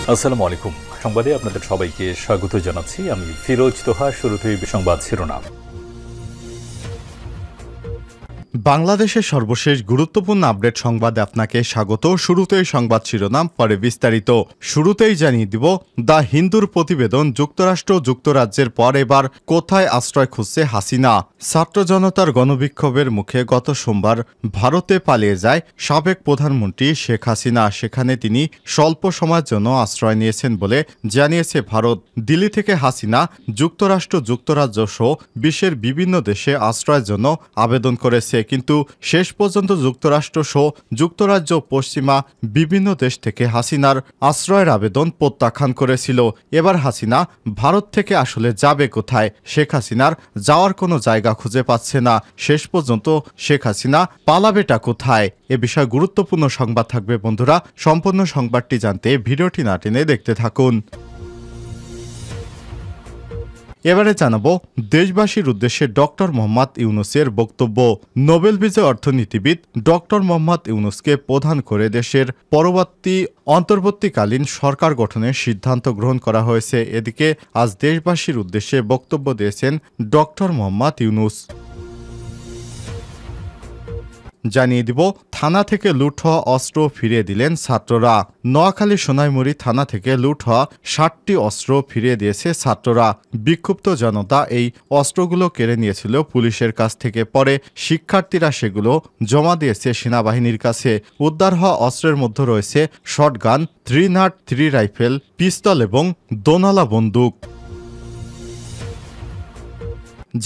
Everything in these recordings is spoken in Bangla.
আসসালামু আলাইকুম। সংবাদে আপনাদের সবাইকে স্বাগত জানাচ্ছি। আমি ফিরোজ তোহা। শুরুতেই সংবাদ শিরোনাম। বাংলাদেশের সর্বশেষ গুরুত্বপূর্ণ আপডেট সংবাদে আপনাকে স্বাগত। শুরুতেই সংবাদ শিরোনাম, পরে বিস্তারিত। শুরুতেই জানিয়ে দিব, দ্য হিন্দুর প্রতিবেদন, যুক্তরাষ্ট্র যুক্তরাজ্যের পর এবার কোথায় আশ্রয় খুঁজছে হাসিনা। ছাত্র জনতার গণবিক্ষোভের মুখে গত সোমবার ভারতে পালিয়ে যায় সাবেক প্রধানমন্ত্রী শেখ হাসিনা। সেখানে তিনি স্বল্প সময়ের জন্য আশ্রয় নিয়েছেন বলে জানিয়েছে ভারত। দিল্লি থেকে হাসিনা যুক্তরাষ্ট্র যুক্তরাজ্য সহ বিশ্বের বিভিন্ন দেশে আশ্রয়ের জন্য আবেদন করেছে, কিন্তু শেষ পর্যন্ত যুক্তরাষ্ট্র সহ যুক্তরাজ্য পশ্চিমা বিভিন্ন দেশ থেকে হাসিনার আশ্রয়ের আবেদন প্রত্যাখ্যান করেছিল। এবার হাসিনা ভারত থেকে আসলে যাবে কোথায়? শেখ হাসিনার যাওয়ার কোনো জায়গা খুঁজে পাচ্ছে না। শেষ পর্যন্ত শেখ হাসিনা পালাবেটা কোথায়? এ বিষয়ে গুরুত্বপূর্ণ সংবাদ থাকবে বন্ধুরা। সম্পূর্ণ সংবাদটি জানতে ভিডিওটি না টেনে দেখতে থাকুন। এবারে জানাবো দেশবাসীর উদ্দেশ্যে ডক্টর মোহাম্মদ ইউনূসের বক্তব্য। নোবেল বিজয়ী অর্থনীতিবিদ ডক্টর মোহাম্মদ ইউনূসকে প্রধান করে দেশের অন্তর্বর্তীকালীন সরকার গঠনের সিদ্ধান্ত গ্রহণ করা হয়েছে। এদিকে আজ দেশবাসীর উদ্দেশ্যে বক্তব্য দিয়েছেন ডক্টর মোহাম্মদ ইউনূস। জানিয়ে দিব, থানা থেকে লুট হওয়া অস্ত্র ফিরিয়ে দিলেন ছাত্ররা। নোয়াখালী সোনাইমুড়ি থানা থেকে লুট হওয়া 60টি অস্ত্র ফিরিয়ে দিয়েছে ছাত্ররা। বিক্ষুব্ধ জনতা এই অস্ত্রগুলো কেড়ে নিয়েছিল পুলিশের কাছ থেকে। পরে শিক্ষার্থীরা সেগুলো জমা দিয়েছে সেনাবাহিনীর কাছে। উদ্ধার হওয়া অস্ত্রের মধ্যে রয়েছে শটগান, 303 রাইফেল, পিস্তল এবং দোনালা বন্দুক।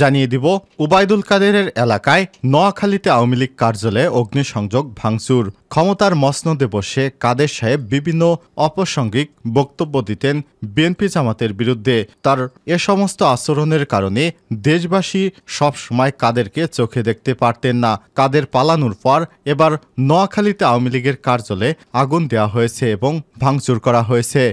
জানিয়ে দিব, উবাইদুল কাদেরের এলাকায় নোয়াখালীতে আওয়ামী লীগ কার্যালয়ে অগ্নিসংযোগ ভাঙচুর। ক্ষমতার মসনদে বসে কাদের সাহেব বিভিন্ন অপ্রাসঙ্গিক বক্তব্য দিতেন বিএনপি জামাতের বিরুদ্ধে। তার এ সমস্ত আচরণের কারণে দেশবাসী সবসময় কাদেরকে চোখে দেখতে পারতেন না। কাদের পালানোর পর এবার নোয়াখালীতে আওয়ামী লীগের কার্যালয়ে আগুন দেওয়া হয়েছে এবং ভাঙচুর করা হয়েছে।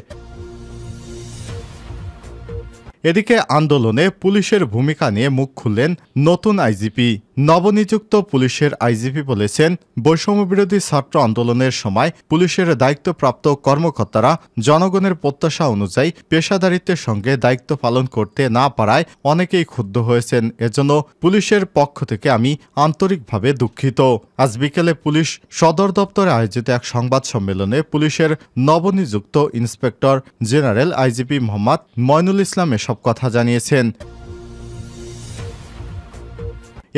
এদিকে আন্দোলনে পুলিশের ভূমিকা নিয়ে মুখ খুললেন নতুন আইজিপি। নবনিযুক্ত পুলিশের আইজিপি বলেছেন, বৈষম্যবিরোধী ছাত্র আন্দোলনের সময় পুলিশের দায়িত্বপ্রাপ্ত কর্মকর্তারা জনগণের প্রত্যাশা অনুযায়ী পেশাদারিত্বের সঙ্গে দায়িত্ব পালন করতে না পারায় অনেকেই ক্ষুব্ধ হয়েছেন। এজন্য পুলিশের পক্ষ থেকে আমি আন্তরিকভাবে দুঃখিত। আজ বিকেলে পুলিশ সদর দপ্তরে আয়োজিত এক সংবাদ সম্মেলনে পুলিশের নবনিযুক্ত inspector general IGP Mohammad Moinul Islam এসব কথা জানিয়েছেন।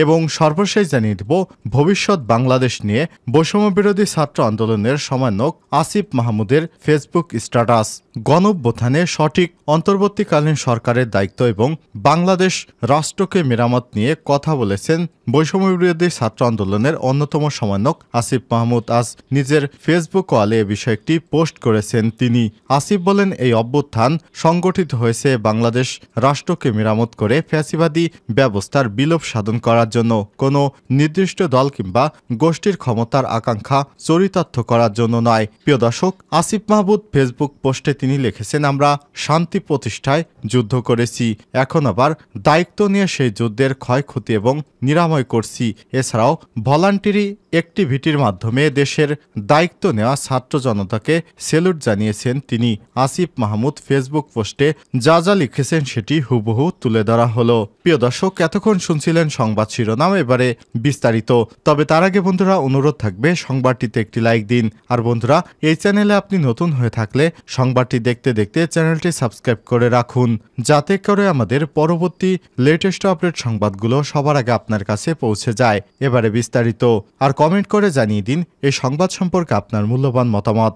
এবং সর্বশেষ জানিয়ে দেব, ভবিষ্যৎ বাংলাদেশ নিয়ে বৈষম্যবিরোধী ছাত্র আন্দোলনের সমন্বয়ক আসিফ মাহমুদের ফেসবুক স্ট্যাটাস। গণঅভ্যুত্থানে সঠিক অন্তর্বর্তীকালীন সরকারের দায়িত্ব এবং বাংলাদেশ রাষ্ট্রকে মেরামত নিয়ে কথা বলেছেন বৈষম্যবিরোধী ছাত্র আন্দোলনের অন্যতম সমন্বয়ক আসিফ মাহমুদ। আজ নিজের ফেসবুক ওয়ালে এ বিষয়টি পোস্ট করেছেন তিনি। আসিফ বলেন, এই অভ্যুত্থান সংগঠিত হয়েছে বাংলাদেশ রাষ্ট্রকে মেরামত করে ফ্যাসিবাদী ব্যবস্থার বিলোপ সাধন করার জন্য, কোনো নির্দিষ্ট দল কিংবা গোষ্ঠীর ক্ষমতার আকাঙ্ক্ষা চরিতার্থ করার জন্য নয়। প্রিয় দর্শক, আসিফ মাহমুদ ফেসবুক পোস্টে তিনি লিখেছেন, আমরা শান্তি প্রতিষ্ঠায় যুদ্ধ করেছি, এখন আবার দায়িত্ব নিয়ে সেই যুদ্ধের ক্ষয়ক্ষতি এবং নিরাময় করছি। এছাড়াও ভলান্টারি অ্যাক্টিভিটির মাধ্যমে দেশের দায়িত্ব নেওয়া ছাত্র জনতাকে স্যালুট জানিয়েছেন তিনি। আসিফ মাহমুদ ফেসবুক পোস্টে যা যা লিখেছেন সেটি হুবহু তুলে ধরা হলো। প্রিয় দর্শক, এতক্ষণ শুনছিলেন সংবাদ শিরোনাম, এবারে বিস্তারিত। তবে তার আগে বন্ধুরা অনুরোধ থাকবে সংবাদটিতে একটি লাইক দিন। আর বন্ধুরা, এই চ্যানেলে আপনি নতুন হয়ে থাকলে সংবাদটি দেখতে দেখতে চ্যানেলটি সাবস্ক্রাইব করে রাখুন, যাতে করে আমাদের পরবর্তী লেটেস্ট আপডেট সংবাদগুলো সবার আগে আপনার কাছে পৌঁছে যায়। এবারে বিস্তারিত। আর কমেন্ট করে জানিয়ে দিন এই সংবাদ সম্পর্কে আপনার মূল্যবান মতামত।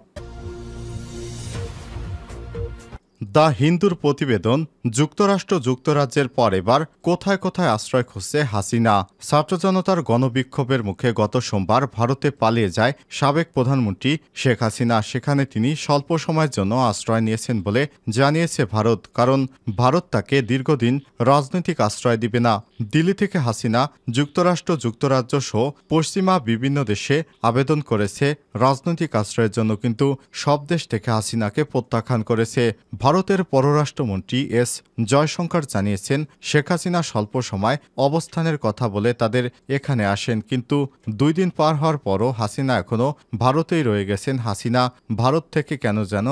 দ্য হিন্দুর প্রতিবেদন, যুক্তরাষ্ট্র যুক্তরাজ্যের পর এবার কোথায় কোথায় আশ্রয় খুঁজছে হাসিনা। ছাত্র জনতার গণবিক্ষোভের মুখে গত সোমবার ভারতে পালিয়ে যায় সাবেক প্রধানমন্ত্রী শেখ হাসিনা। সেখানে তিনি স্বল্প সময়ের জন্য আশ্রয় নিয়েছেন বলে জানিয়েছে ভারত, কারণ ভারত তাকে দীর্ঘদিন রাজনৈতিক আশ্রয় দিবে না। দিল্লি থেকে হাসিনা যুক্তরাষ্ট্র যুক্তরাজ্য সহ পশ্চিমা বিভিন্ন দেশে আবেদন করেছে রাজনৈতিক আশ্রয়ের জন্য, কিন্তু সব দেশ থেকে হাসিনাকে প্রত্যাখ্যান করেছে ভারত। ভারতের পররাষ্ট্রমন্ত্রী এস জয়শঙ্কর জানিয়েছেন, শেখ হাসিনা স্বল্প সময় অবস্থানের কথা বলে তাদের এখানে আসেন, কিন্তু 2 দিন পার হওয়ার পরও হাসিনা এখনও ভারতেই রয়ে গেছেন। হাসিনা ভারত থেকে কেন যেন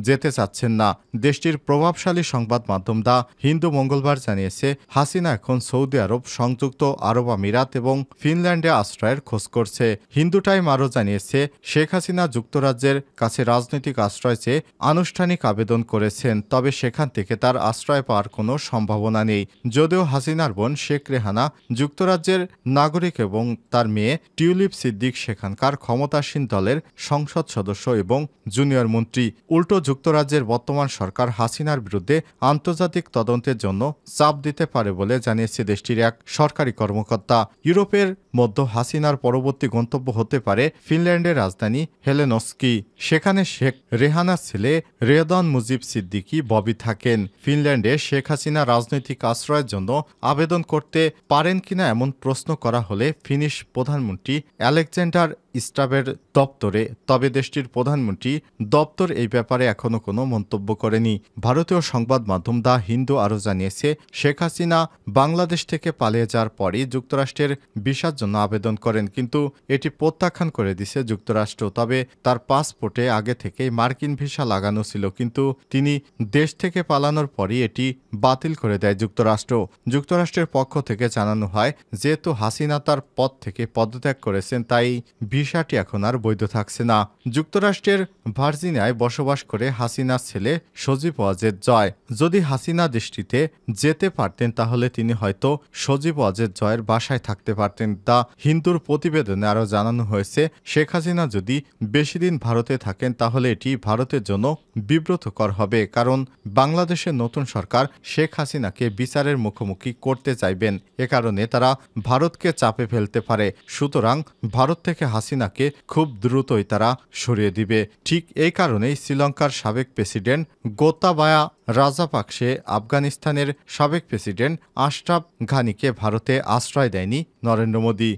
যেতে চাচ্ছেন না। দেশটির প্রভাবশালী সংবাদ মাধ্যম দ্য হিন্দু মঙ্গলবার জানিয়েছে, হাসিনা এখন সৌদি আরব, সংযুক্ত আরব আমিরাত এবং ফিনল্যান্ডে আশ্রয়ের খোঁজ করছে। হিন্দু টাইম আরও জানিয়েছে, শেখ হাসিনা যুক্তরাজ্যের কাছে রাজনৈতিক আশ্রয় চেয়ে আনুষ্ঠানিক আবেদন করেছেন, তবে সেখান থেকে তার আশ্রয় পাওয়ার কোনো সম্ভাবনা নেই। যদিও হাসিনার বোন শেখ রেহানা যুক্তরাজ্যের নাগরিক এবং তার মেয়ে টিউলিপ সিদ্দিক সেখানকার ক্ষমতাসীন দলের সংসদ সদস্য এবং জুনিয়র মন্ত্রী। উল্টো যুক্তরাজ্যের বর্তমান সরকার হাসিনার বিরুদ্ধে আন্তর্জাতিক তদন্তের জন্য চাপ দিতে পারে বলে জানিয়েছে দেশটির এক সরকারি কর্মকর্তা। ইউরোপের মধ্য হাসিনার পরবর্তী গন্তব্য হতে পারে ফিনল্যান্ডের রাজধানী হেলেনস্কি। সেখানে শেখ রেহানার ছেলে রেদওয়ান মুজিব সিদ্দিকী ববি থাকেন। ফিনল্যান্ডে শেখ হাসিনা রাজনৈতিক আশ্রয়ের জন্য আবেদন করতে পারেন কিনা এমন প্রশ্ন করা হলে ফিনিশ প্রধানমন্ত্রী আলেকজান্ডার স্টাবের দপ্তরে, তবে দেশটির প্রধানমন্ত্রী দপ্তর এই ব্যাপারে এখনও কোনো মন্তব্য করেনি। ভারতীয় সংবাদ মাধ্যম দ্য হিন্দু আরও জানিয়েছে, শেখ হাসিনা বাংলাদেশ থেকে পালিয়ে যাওয়ার পরই যুক্তরাষ্ট্রের ভিসার জন্য আবেদন করেন, কিন্তু এটি প্রত্যাখ্যান করে দিছে যুক্তরাষ্ট্র। তবে তার পাসপোর্টে আগে থেকেই মার্কিন ভিসা লাগানো ছিল, কিন্তু তিনি দেশ থেকে পালানোর পরই এটি বাতিল করে দেয় যুক্তরাষ্ট্র। যুক্তরাষ্ট্রের পক্ষ থেকে জানানো হয়, যেহেতু হাসিনা তার পদ থেকে পদত্যাগ করেছেন, তাই ভিসাটি এখন আর বৈধ থাকছে না। যুক্তরাষ্ট্রের ভার্জিনিয়ায় বসবাস করে হাসিনার ছেলে সজীব ওয়াজেদ জয়। যদি হাসিনা দেশটিতে যেতে পারতেন তাহলে তিনি হয়তো সজীব ওয়াজেদ জয়ের বাসায় থাকতে পারতেন। দ্য হিন্দুর প্রতিবেদনে আরও জানানো হয়েছে, শেখ হাসিনা যদি বেশি দিন ভারতে থাকেন তাহলে এটি ভারতের জন্য বিব্রতকর হবে, কারণ বাংলাদেশের নতুন সরকার শেখ হাসিনাকে বিচারের মুখোমুখি করতে চাইবেন। এ কারণে তারা ভারতকে চাপে ফেলতে পারে। সুতরাং ভারত থেকে হাসিনাকে খুব দ্রুতই তারা সরিয়ে দিবে। ঠিক এই কারণেই শ্রীলঙ্কার সাবেক প্রেসিডেন্ট গোতাবায়া রাজাপাকসে আফগানিস্তানের সাবেক প্রেসিডেন্ট আশরাফ ঘানিকে ভারতে আশ্রয় দেয়নি নরেন্দ্র মোদী।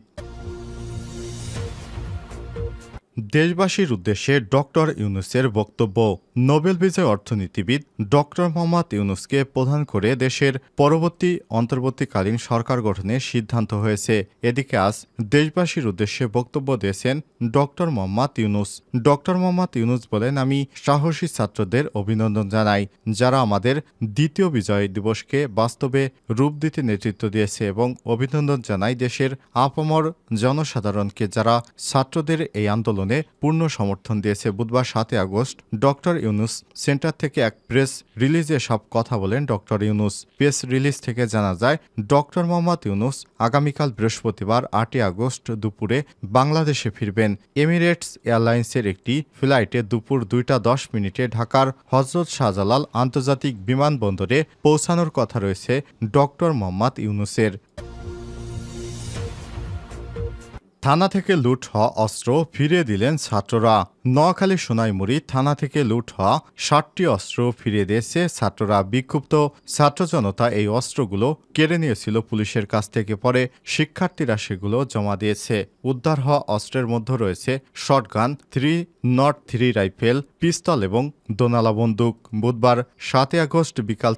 দেশবাসীর উদ্দেশ্যে ডক্টর ইউনূসের বক্তব্য। নোবেল বিজয়ী অর্থনীতিবিদ ডক্টর মোহাম্মদ ইউনূসকে প্রধান করে দেশের পরবর্তী অন্তর্বর্তীকালীন সরকার গঠনের সিদ্ধান্ত হয়েছে। এদিকে আজ দেশবাসীর উদ্দেশ্যে বক্তব্য দিয়েছেন ডক্টর মোহাম্মদ ইউনূস। ডক্টর মোহাম্মদ ইউনূস বলেন, আমি সাহসী ছাত্রদের অভিনন্দন জানাই, যারা আমাদের দ্বিতীয় বিজয় দিবসকে বাস্তবে রূপ দিতে নেতৃত্ব দিয়েছে, এবং অভিনন্দন জানাই দেশের আপামর জনসাধারণকে, যারা ছাত্রদের এই আন্দোলনে পূর্ণ সমর্থন দিয়েছে। বুধবার 7 আগস্ট ডক্টর ইউনূস সেন্টার থেকে এক প্রেস রিলিজে সব কথা বলেন ডক্টর ইউনূস। প্রেস রিলিজ থেকে জানা যায়, ডক্টর মোহাম্মদ ইউনূস আগামীকাল বৃহস্পতিবার 8 আগস্ট দুপুরে বাংলাদেশে ফিরবেন। এমিরেটস এয়ারলাইন্সের একটি ফ্লাইটে দুপুর 2:10 ঢাকার হযরত শাহজালাল আন্তর্জাতিক বিমানবন্দরে পৌঁছানোর কথা রয়েছে ডক্টর মোহাম্মদ ইউনূসের। থানা থেকে লুট হওয়া অস্ত্র ফিরিয়ে দিলেন ছাত্ররা। নোয়াখালী সোনাইমুড়ি থানা থেকে লুট হওয়া 60টি অস্ত্র ফিরিয়ে দিয়েছে ছাত্ররা। বিক্ষুব্ধ ছাত্র জনতা এই অস্ত্রগুলো কেড়ে নিয়েছিল পুলিশের কাছ থেকে, পরে শিক্ষার্থীরা সেগুলো জমা দিয়েছে। উদ্ধার হওয়া অস্ত্রের মধ্যে রয়েছে শটগান, 303 রাইফেল, পিস্তল এবং দোনালা বন্দুক। বুধবার 7 আগস্ট বিকাল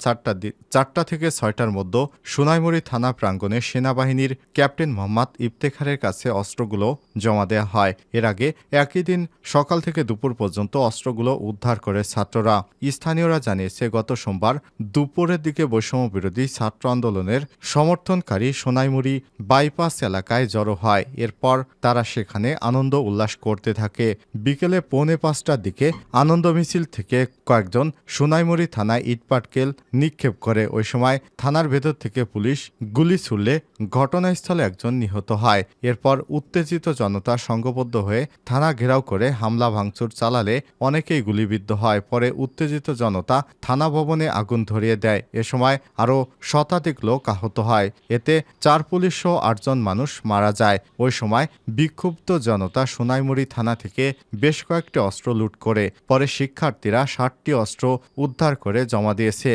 4টা থেকে 6টার মধ্যে সোনাইমুড়ি থানা প্রাঙ্গণে সেনাবাহিনীর ক্যাপ্টেন মোহাম্মদ ইফতেখারের কাছে অস্ত্রগুলো জমা দেওয়া হয়। এর আগে একই দিন সকাল থেকে দুপুর পর্যন্ত অস্ত্রগুলো উদ্ধার করে ছাত্ররা। স্থানীয়রা জানিয়েছে, গত সোমবার দুপুরের দিকে বৈষম্য বিরোধী ছাত্র আন্দোলনের সমর্থনকারী সোনাইমুড়ি বাইপাস এলাকায় জড়ো হয়। এরপর তারা সেখানে আনন্দ উল্লাস করতে থাকে। বিকেলে 4:45টার দিকে আনন্দ মিছিল থেকে কয়েকজন সোনাইমুড়ি থানায় ইটপাটকেল নিক্ষেপ করে। ওই সময় থানার ভেতর থেকে পুলিশ গুলি ছুড়লে ঘটনাস্থলে একজন নিহত হয়। এরপর উত্তেজিত জনতা সংঘবদ্ধ হয়ে থানা ঘেরাও করে হামলা ভাঙচুর চালালে অনেকেই গুলিবিদ্ধ হয়। পরে উত্তেজিত জনতা থানা ভবনে আগুন ধরিয়ে দেয়। এ সময় আরও শতাধিক লোক আহত হয়। এতে 4 পুলিশ সহ 8 জন মানুষ মারা যায়। ওই সময় বিক্ষুব্ধ জনতা সোনাইমুড়ি থানা থেকে বেশ কয়েকটি অস্ত্র লুট করে। পরে শিক্ষার্থীরা 60টি অস্ত্র উদ্ধার করে জমা দিয়েছে।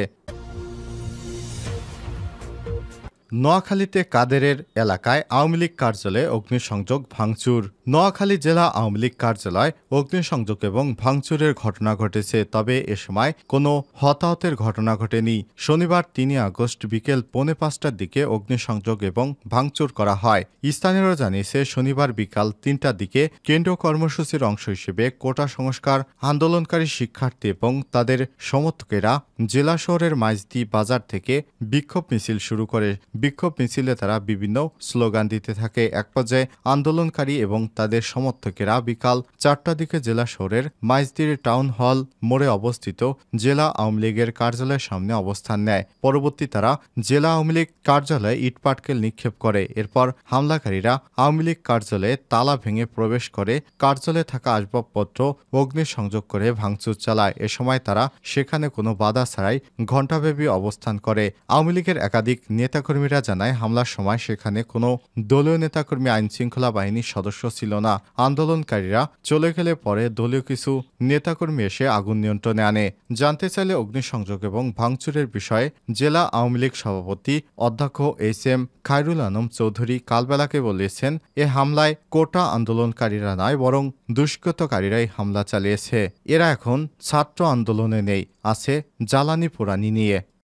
নোয়াখালীতে কাদেরের এলাকায় আওয়ামী লীগ কার্যালয়ে অগ্নিসংযোগ ভাঙচুর। নোয়াখালী জেলা আওয়ামী লীগ কার্যালয় অগ্নিসংযোগ এবং ভাঙচুরের ঘটনা ঘটেছে, তবে এ সময় কোনো হতাহতের ঘটনা ঘটেনি। শনিবার ৩ আগস্ট বিকেল ৪:৫টার দিকে অগ্নিসংযোগ এবং ভাঙচুর করা হয়। স্থানীয়রা জানিয়েছে, শনিবার বিকাল ৩টার দিকে কেন্দ্রীয় কর্মসূচির অংশ হিসেবে কোটা সংস্কার আন্দোলনকারী শিক্ষার্থী এবং তাদের সমর্থকেরা জেলা শহরের মাইজদি বাজার থেকে বিক্ষোভ মিছিল শুরু করে। বিক্ষোভ মিছিলে তারা বিভিন্ন স্লোগান দিতে থাকে। এক পর্যায়ে আন্দোলনকারী এবং তাদের সমর্থকেরা বিকাল ৪টার দিকে জেলা শহরের মাইজদির টাউন হল মোড়ে অবস্থিত জেলা আওয়ামী লীগের কার্যালয়ের সামনে অবস্থান নেয়। পরবর্তী তারা জেলা আওয়ামী লীগ কার্যালয়ে ইটপাটকেল নিক্ষেপ করে। এরপর হামলাকারীরা আওয়ামী লীগ কার্যালয়ে তালা ভেঙে প্রবেশ করে কার্যালয়ে থাকা আসবাবপত্র অগ্নিসংযোগ করে ভাঙচুর চালায়। এ সময় তারা সেখানে কোনো বাধা ছাড়াই ঘণ্টাব্যাপী অবস্থান করে। আওয়ামী লীগের একাধিক নেতাকর্মীরা জানায়, হামলার সময় সেখানে কোনো দলীয় নেতাকর্মী আইনশৃঙ্খলা বাহিনীর সদস্য ছিল না। আন্দোলনকারীরা চলে গেলে পরে দলীয় কিছু নেতাকর্মী এসে আগুন নিয়ন্ত্রণে আনে। জানতে চাইলে অগ্নিসংযোগ এবং ভাঙচুরের বিষয়ে জেলা আওয়ামী লীগ সভাপতি অধ্যক্ষ এস.এম. খায়রুল আলম চৌধুরী কালবেলাকে বলেছেন, এ হামলায় কোটা আন্দোলনকারীরা নয়, বরং দুষ্কৃতকারীরাই হামলা চালিয়েছে। এরা এখন ছাত্র আন্দোলনে নেই, আছে জ্বালানি পোড়ানি নিয়ে।